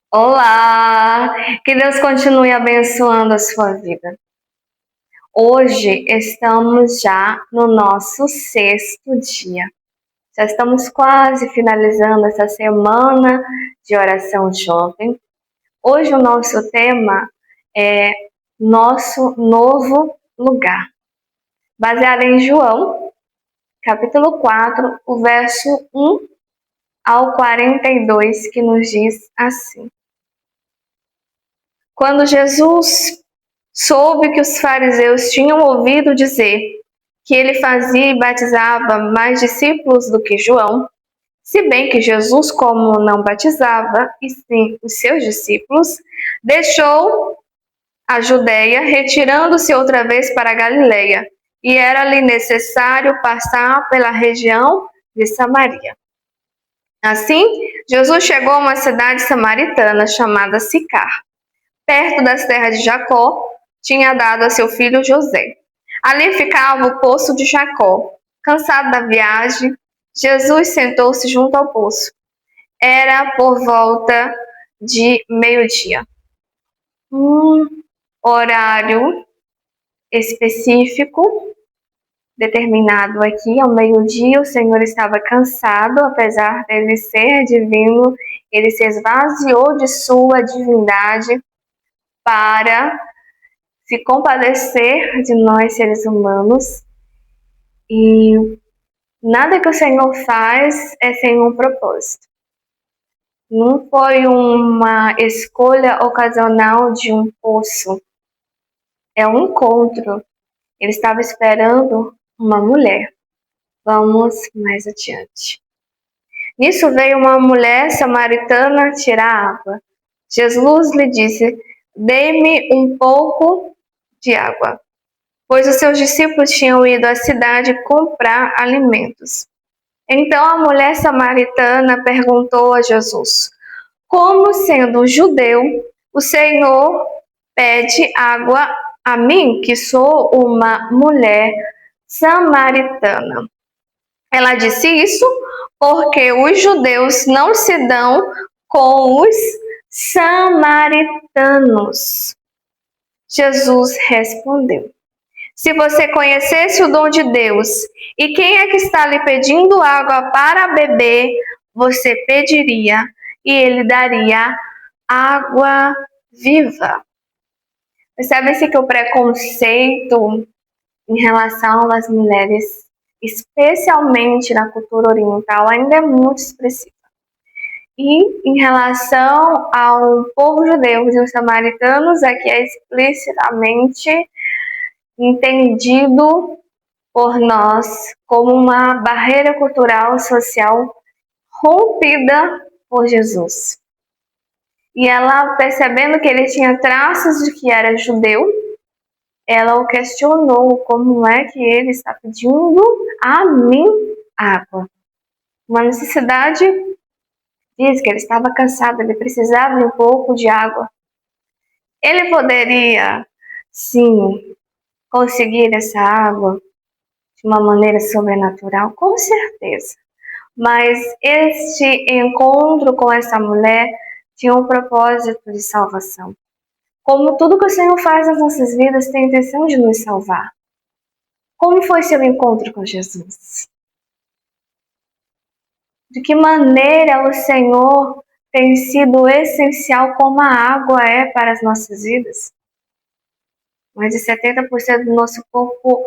Olá! Que Deus continue abençoando a sua vida. Hoje estamos já no nosso sexto dia. Já estamos quase finalizando essa semana de oração jovem. Hoje o nosso tema é Nosso Novo Lugar, baseado em João, capítulo 4, o verso 1 ao 42, que nos diz assim: Quando Jesus soube que os fariseus tinham ouvido dizer que ele fazia e batizava mais discípulos do que João, se bem que Jesus, como não batizava, e sim os seus discípulos, deixou a Judéia, retirando-se outra vez para a Galiléia, e era-lhe necessário passar pela região de Samaria. Assim, Jesus chegou a uma cidade samaritana chamada Sicar, perto das terras de Jacó, tinha dado a seu filho José. Ali ficava o poço de Jacó. Cansado da viagem, Jesus sentou-se junto ao poço. Era por volta de meio-dia. Um horário específico, determinado aqui, ao meio-dia, o Senhor estava cansado, apesar dele ser divino, ele se esvaziou de sua divindade para se compadecer de nós seres humanos, e nada que o Senhor faz é sem um propósito. Não foi uma escolha ocasional de um poço, é um encontro. Ele estava esperando uma mulher. Vamos mais adiante. Nisso veio uma mulher samaritana tirar água. Jesus lhe disse: dê-me um pouco de água, pois os seus discípulos tinham ido à cidade comprar alimentos. Então a mulher samaritana perguntou a Jesus: como, sendo judeu, o Senhor pede água a mim, que sou uma mulher samaritana? Ela disse isso porque os judeus não se dão com os samaritanos. Jesus respondeu: se você conhecesse o dom de Deus e quem é que está lhe pedindo água para beber, você pediria e ele daria água viva. Percebe-se que o preconceito em relação às mulheres, especialmente na cultura oriental, ainda é muito expressivo. E em relação ao povo judeu e os samaritanos, aqui é explicitamente entendido por nós como uma barreira cultural social rompida por Jesus. E ela, percebendo que ele tinha traços de que era judeu, ela o questionou: como é que ele está pedindo a mim água? Uma necessidade física, ele estava cansado, ele precisava de um pouco de água. Ele poderia, sim, conseguir essa água de uma maneira sobrenatural? Com certeza. Mas este encontro com essa mulher tinha um propósito de salvação. Como tudo que o Senhor faz nas nossas vidas tem a intenção de nos salvar. Como foi seu encontro com Jesus? De que maneira o Senhor tem sido essencial, como a água é para as nossas vidas? Mais de 70% do nosso corpo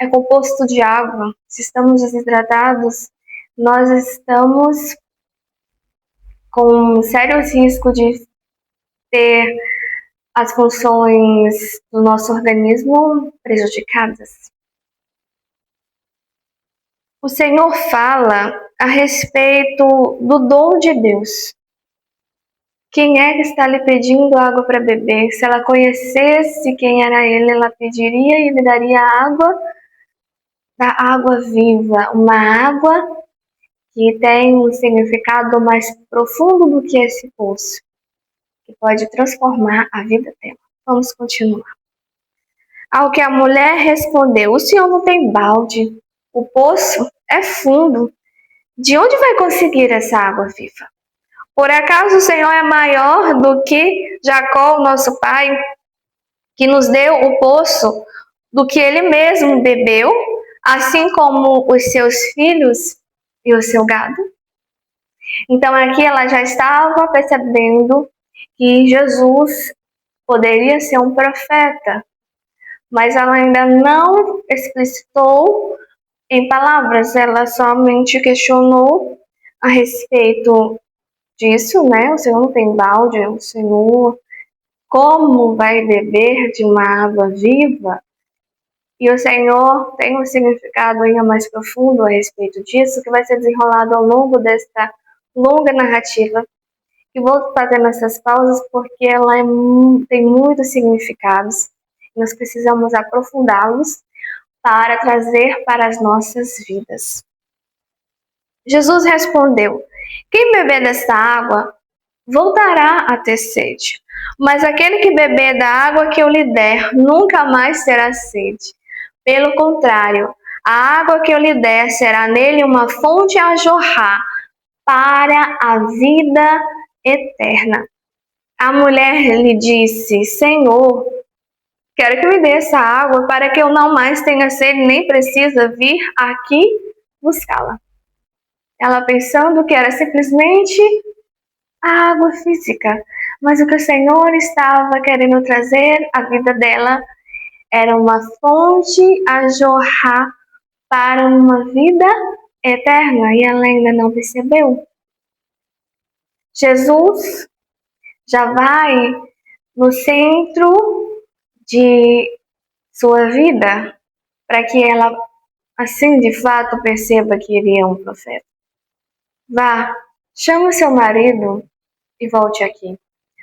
é composto de água. Se estamos desidratados, nós estamos com sério risco de ter as funções do nosso organismo prejudicadas. O Senhor fala a respeito do dom de Deus. Quem é que está lhe pedindo água para beber? Se ela conhecesse quem era ele, ela pediria e lhe daria água, da água viva, uma água que tem um significado mais profundo do que esse poço, que pode transformar a vida dela. Vamos continuar. Ao que a mulher respondeu: o senhor não tem balde, o poço é fundo. De onde vai conseguir essa água viva? Por acaso o Senhor é maior do que Jacó, nosso pai, que nos deu o poço do que ele mesmo bebeu, assim como os seus filhos e o seu gado? Então aqui ela já estava percebendo que Jesus poderia ser um profeta, mas ela ainda não explicitou em palavras, ela somente questionou a respeito disso, né? O Senhor não tem balde, o Senhor como vai beber de uma água viva? E o Senhor tem um significado ainda mais profundo a respeito disso, que vai ser desenrolado ao longo desta longa narrativa. E vou fazendo essas pausas porque ela tem muitos significados. Nós precisamos aprofundá-los para trazer para as nossas vidas. Jesus respondeu: quem beber desta água voltará a ter sede, mas aquele que beber da água que eu lhe der nunca mais terá sede. Pelo contrário, a água que eu lhe der será nele uma fonte a jorrar para a vida eterna. A mulher lhe disse: Senhor, quero que me dê essa água para que eu não mais tenha sede nem precisa vir aqui buscá-la. Ela pensando que era simplesmente a água física, mas o que o Senhor estava querendo trazer à vida dela era uma fonte a jorrar para uma vida eterna, e ela ainda não percebeu. Jesus já vai no centro de sua vida para que ela, assim, de fato perceba que ele é um profeta. Vá, chama seu marido e volte aqui.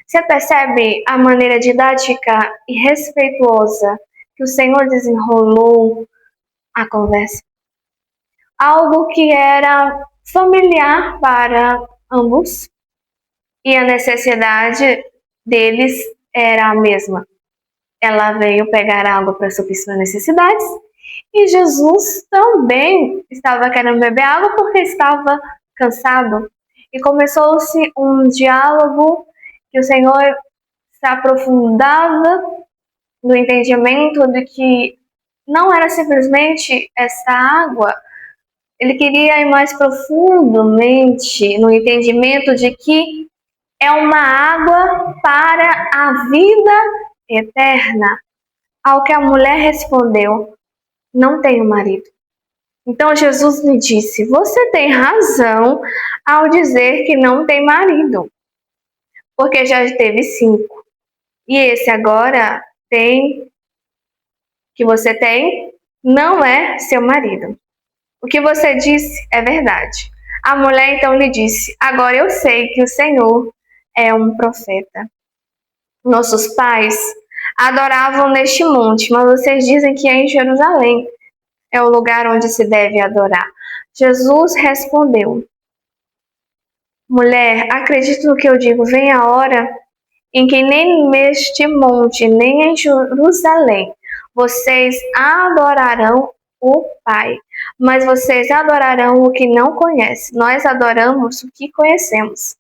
Você percebe a maneira didática e respeituosa que o Senhor desenrolou a conversa? Algo que era familiar para ambos e a necessidade deles era a mesma. Ela veio pegar água para suprir suas necessidades e Jesus também estava querendo beber água porque estava cansado. E começou-se um diálogo que o Senhor se aprofundava no entendimento de que não era simplesmente essa água, ele queria ir mais profundamente no entendimento de que é uma água para a vida eterna. Ao que a mulher respondeu: não tenho marido. Então Jesus lhe disse: você tem razão ao dizer que não tem marido, porque já teve 5. E esse agora que você tem não é seu marido. O que você disse é verdade. A mulher então lhe disse: agora eu sei que o Senhor é um profeta. Nossos pais adoravam neste monte, mas vocês dizem que é em Jerusalém é o lugar onde se deve adorar. Jesus respondeu: mulher, acredito no que eu digo, vem a hora em que nem neste monte, nem em Jerusalém, vocês adorarão o Pai, mas vocês adorarão o que não conhecem. Nós adoramos o que conhecemos,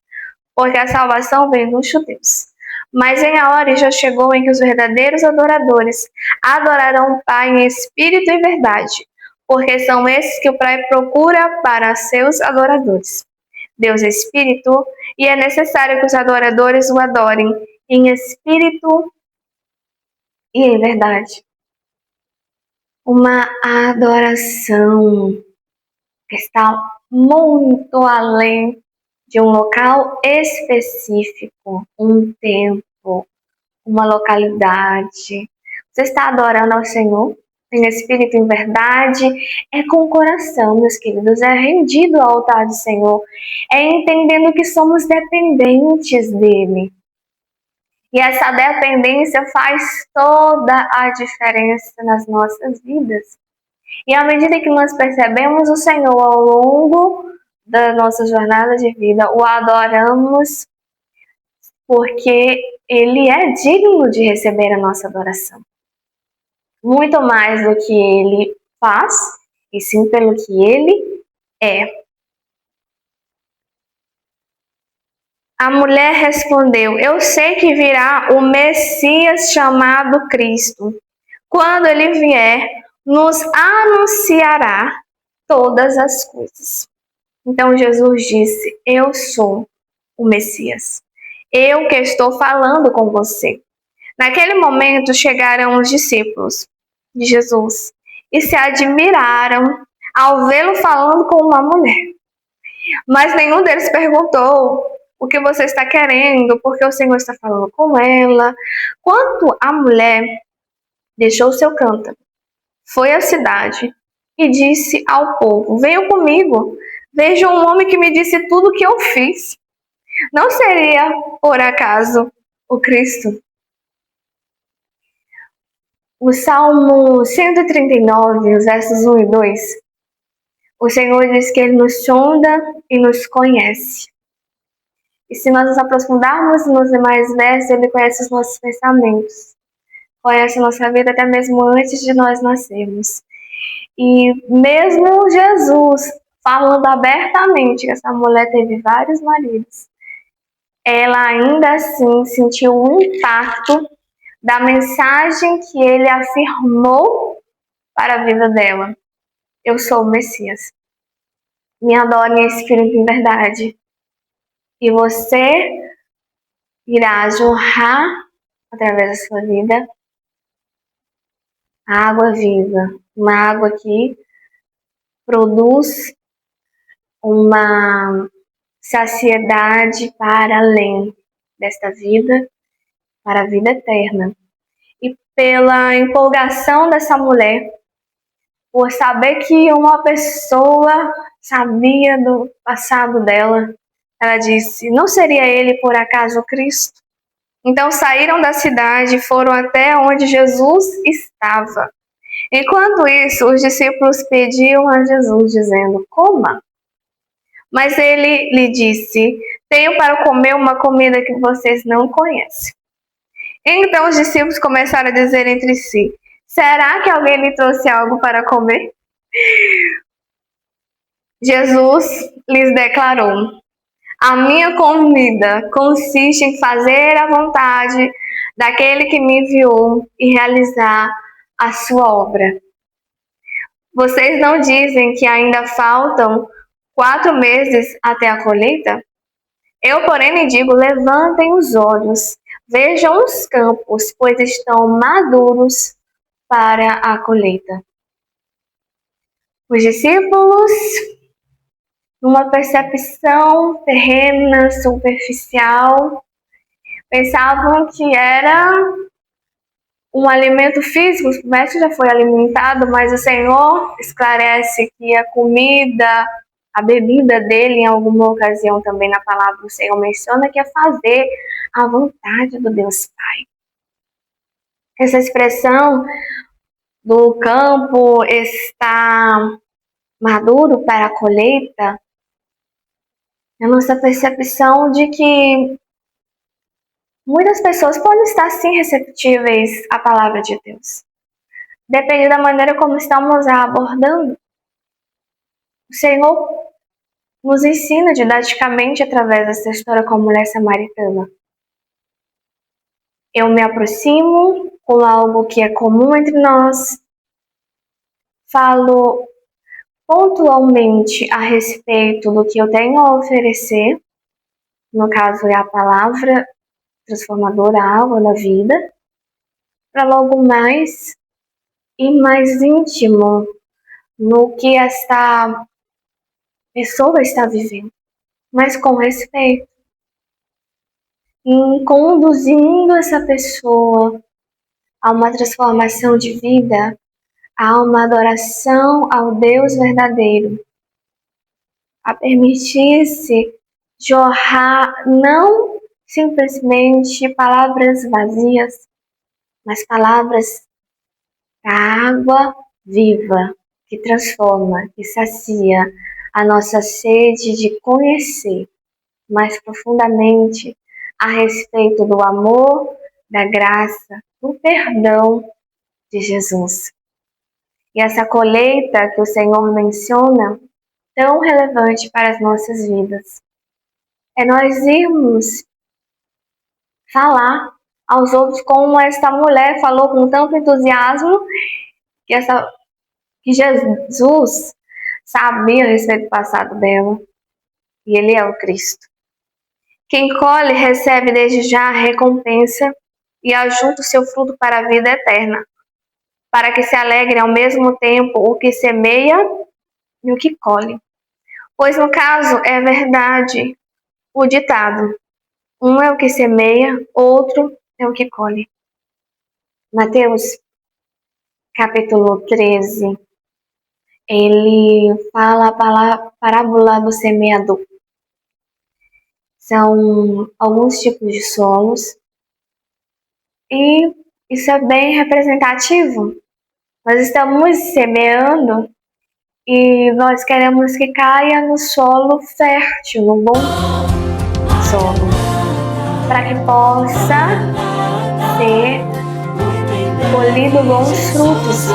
porque a salvação vem dos judeus. Mas em a hora já chegou em que os verdadeiros adoradores adorarão o Pai em espírito e verdade, porque são esses que o Pai procura para seus adoradores. Deus é espírito e é necessário que os adoradores o adorem em espírito e em verdade. Uma adoração que está muito além de um local específico, um tempo, uma localidade. Você está adorando ao Senhor em espírito e em verdade, é com o coração, meus queridos, é rendido ao altar do Senhor, é entendendo que somos dependentes dele. E essa dependência faz toda a diferença nas nossas vidas. E à medida que nós percebemos o Senhor ao longo da nossa jornada de vida, o adoramos porque Ele é digno de receber a nossa adoração. Muito mais do que Ele faz, e sim pelo que Ele é. A mulher respondeu: eu sei que virá o Messias chamado Cristo. Quando ele vier, nos anunciará todas as coisas. Então Jesus disse: eu sou o Messias. Eu que estou falando com você. Naquele momento chegaram os discípulos de Jesus e se admiraram ao vê-lo falando com uma mulher. Mas nenhum deles perguntou o que você está querendo, porque o Senhor está falando com ela. Quando a mulher deixou seu cântaro, foi à cidade e disse ao povo: venham comigo, vejam um homem que me disse tudo o que eu fiz. Não seria, por acaso, o Cristo? O Salmo 139, os versos 1 e 2, o Senhor diz que Ele nos sonda e nos conhece. E se nós nos aprofundarmos nos demais versos, Ele conhece os nossos pensamentos, conhece a nossa vida até mesmo antes de nós nascermos. E mesmo Jesus falando abertamente que essa mulher teve vários maridos, ela ainda assim sentiu o impacto da mensagem que ele afirmou para a vida dela. Eu sou o Messias. Me adore em espírito em verdade. E você irá jorrar através da sua vida a água viva, uma água que produz uma saciedade para além desta vida, para a vida eterna. E pela empolgação dessa mulher, por saber que uma pessoa sabia do passado dela, ela disse: não seria ele por acaso o Cristo? Então saíram da cidade e foram até onde Jesus estava. Enquanto isso, os discípulos pediam a Jesus, dizendo: coma. Mas ele lhe disse: tenho para comer uma comida que vocês não conhecem. Então os discípulos começaram a dizer entre si: será que alguém lhe trouxe algo para comer? Jesus lhes declarou: a minha comida consiste em fazer a vontade daquele que me enviou e realizar a sua obra. Vocês não dizem que ainda faltam 4 meses até a colheita? Eu, porém, lhe digo: levantem os olhos, vejam os campos, pois estão maduros para a colheita. Os discípulos, numa percepção terrena, superficial, pensavam que era um alimento físico. O mestre já foi alimentado, mas o Senhor esclarece que a comida, a bebida dele, em alguma ocasião também na palavra, o Senhor menciona que é fazer a vontade do Deus Pai. Essa expressão do campo está maduro para a colheita é a nossa percepção de que muitas pessoas podem estar sim receptíveis à palavra de Deus. Depende da maneira como estamos a abordando. O Senhor nos ensina didaticamente através dessa história com a mulher samaritana. Eu me aproximo com algo que é comum entre nós, falo pontualmente a respeito do que eu tenho a oferecer, no caso é a palavra transformadora, a água da vida, para logo mais ir mais íntimo no que esta pessoa está vivendo, mas com respeito, em conduzindo essa pessoa a uma transformação de vida, a uma adoração ao Deus verdadeiro, a permitir-se jorrar não simplesmente palavras vazias, mas palavras da água viva que transforma, que sacia a nossa sede de conhecer mais profundamente a respeito do amor, da graça, do perdão de Jesus. E essa colheita que o Senhor menciona, tão relevante para as nossas vidas, É nós irmos falar aos outros como esta mulher falou com tanto entusiasmo que Jesus sabia a respeito do passado dela e ele é o Cristo. Quem colhe recebe desde já a recompensa e ajunta o seu fruto para a vida eterna, para que se alegre ao mesmo tempo o que semeia e o que colhe. Pois no caso é verdade o ditado: um é o que semeia, outro é o que colhe. Mateus, capítulo 13, ele fala a parábola do semeador. São alguns tipos de solos e isso é bem representativo. Nós estamos semeando e nós queremos que caia no solo fértil, no bom solo, para que possa ser colhido bons frutos.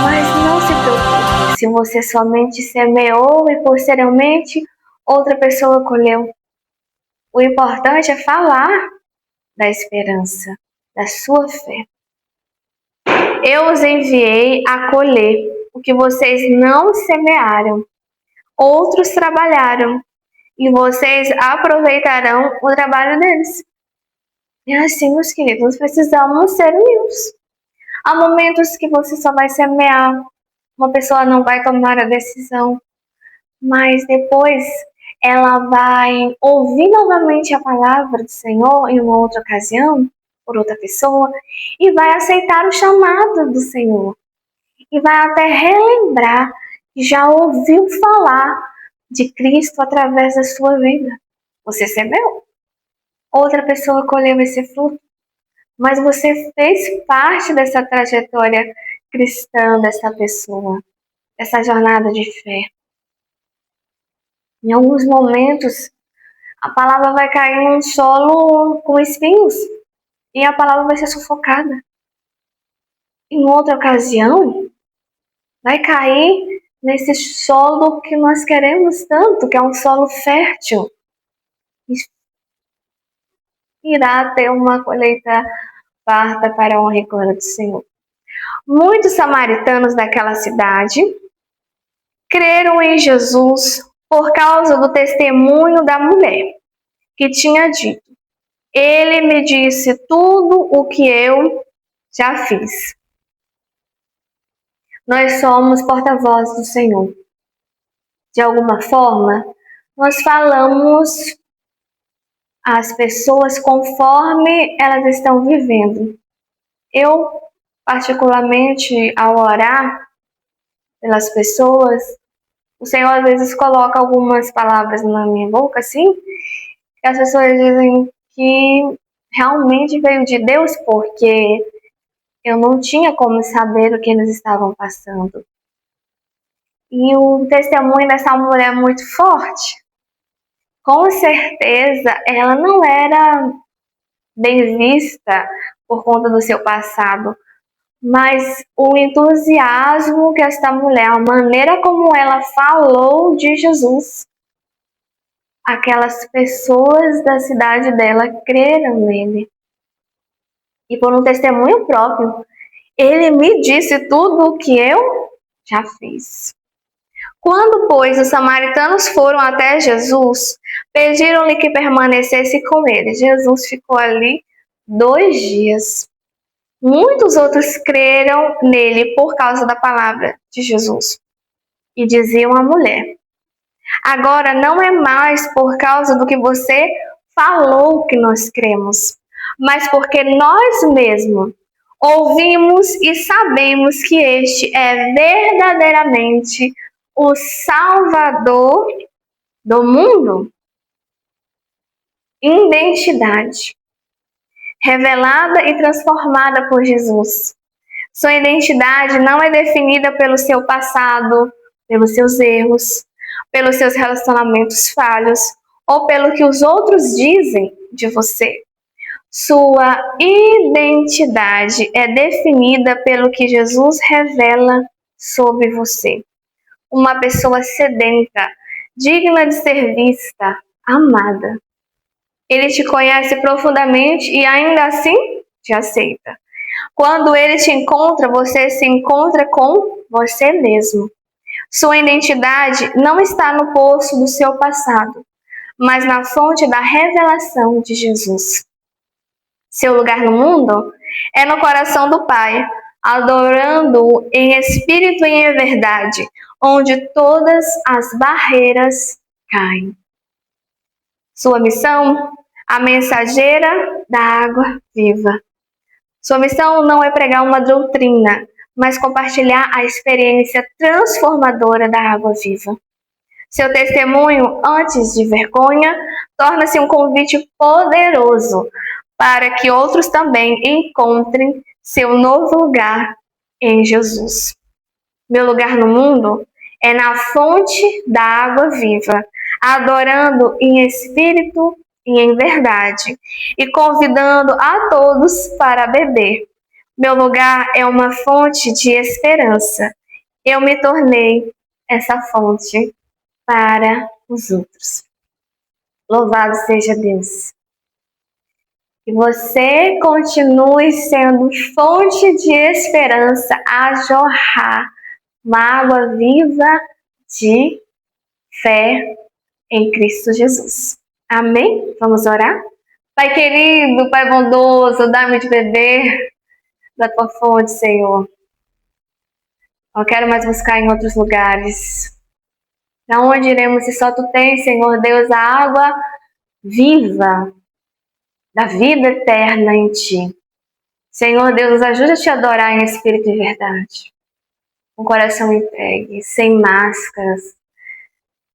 Mas não se preocupe se você somente semeou e posteriormente outra pessoa colheu. O importante é falar da esperança, da sua fé. Eu os enviei a colher o que vocês não semearam. Outros trabalharam e vocês aproveitarão o trabalho deles. E assim, meus queridos, nós precisamos ser unidos. Há momentos que você só vai semear, uma pessoa não vai tomar a decisão, mas depois ela vai ouvir novamente a palavra do Senhor em uma outra ocasião, por outra pessoa, e vai aceitar o chamado do Senhor. E vai até relembrar que já ouviu falar de Cristo através da sua vida. Você semeou. Outra pessoa colheu esse fruto. Mas você fez parte dessa trajetória cristã dessa pessoa, dessa jornada de fé. Em alguns momentos, a palavra vai cair num solo com espinhos e a palavra vai ser sufocada. Em outra ocasião, vai cair nesse solo que nós queremos tanto, que é um solo fértil. Irá ter uma colheita farta para a honra e glória do Senhor. Muitos samaritanos daquela cidade creram em Jesus por causa do testemunho da mulher, que tinha dito: ele me disse tudo o que eu já fiz. Nós somos porta-vozes do Senhor. De alguma forma, nós falamos às pessoas conforme elas estão vivendo. Eu, particularmente, ao orar pelas pessoas, o Senhor às vezes coloca algumas palavras na minha boca, assim, que as pessoas dizem que realmente veio de Deus, porque eu não tinha como saber o que eles estavam passando. E o testemunho dessa mulher é muito forte. Com certeza, ela não era bem vista por conta do seu passado, mas o entusiasmo que esta mulher, a maneira como ela falou de Jesus, aquelas pessoas da cidade dela creram nele. E por um testemunho próprio, ele me disse tudo o que eu já fiz. Quando, pois, os samaritanos foram até Jesus, pediram-lhe que permanecesse com eles. Jesus ficou ali 2 dias. Muitos outros creram nele por causa da palavra de Jesus. E diziam à mulher: agora não é mais por causa do que você falou que nós cremos, mas porque nós mesmos ouvimos e sabemos que este é verdadeiramente o Salvador do mundo. Identidade revelada e transformada por Jesus. Sua identidade não é definida pelo seu passado, pelos seus erros, pelos seus relacionamentos falhos ou pelo que os outros dizem de você. Sua identidade é definida pelo que Jesus revela sobre você. Uma pessoa sedenta, digna de ser vista, amada. Ele te conhece profundamente e ainda assim te aceita. Quando ele te encontra, você se encontra com você mesmo. Sua identidade não está no poço do seu passado, mas na fonte da revelação de Jesus. Seu lugar no mundo é no coração do Pai, adorando-o em espírito e em verdade, onde todas as barreiras caem. Sua missão? A mensageira da água viva. Sua missão não é pregar uma doutrina, mas compartilhar a experiência transformadora da água viva. Seu testemunho, antes de vergonha, torna-se um convite poderoso para que outros também encontrem seu novo lugar em Jesus. Meu lugar no mundo é na fonte da água viva, adorando em espírito e em verdade, e convidando a todos para beber. Meu lugar é uma fonte de esperança. Eu me tornei essa fonte para os outros. Louvado seja Deus. Que você continue sendo fonte de esperança a jorrar uma água viva de fé em Cristo Jesus. Amém? Vamos orar? Pai querido, Pai bondoso, dá-me de beber da tua fonte, Senhor. Não quero mais buscar em outros lugares. Para onde iremos se só tu tens, Senhor Deus, a água viva da vida eterna em ti. Senhor Deus, nos ajuda a te adorar em espírito e verdade. Com o coração entregue, sem máscaras,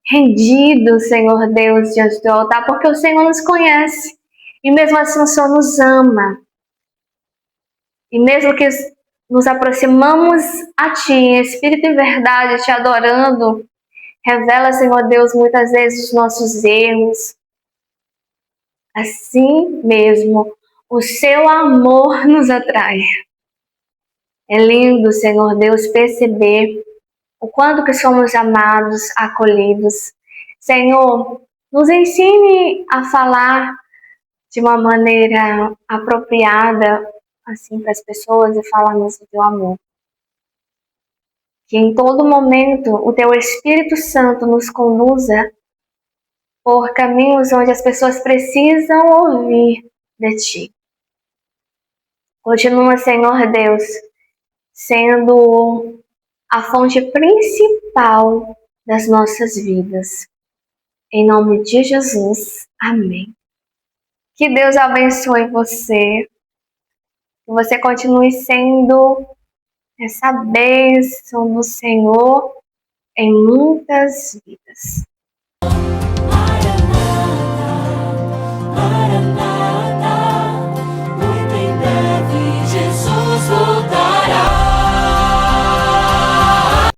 rendido, Senhor Deus, diante do altar, porque o Senhor nos conhece e mesmo assim o Senhor nos ama. E mesmo que nos aproximamos a Ti em espírito e verdade, Te adorando, revela, Senhor Deus, muitas vezes os nossos erros. Assim mesmo, o Seu amor nos atrai. É lindo, Senhor Deus, perceber o quanto que somos amados, acolhidos. Senhor, nos ensine a falar de uma maneira apropriada, assim, para as pessoas e falarmos do Teu amor. Que em todo momento o Teu Espírito Santo nos conduza por caminhos onde as pessoas precisam ouvir de Ti. Continua, Senhor Deus, sendo a fonte principal das nossas vidas. Em nome de Jesus, amém. Que Deus abençoe você. Que você continue sendo essa bênção do Senhor em muitas vidas.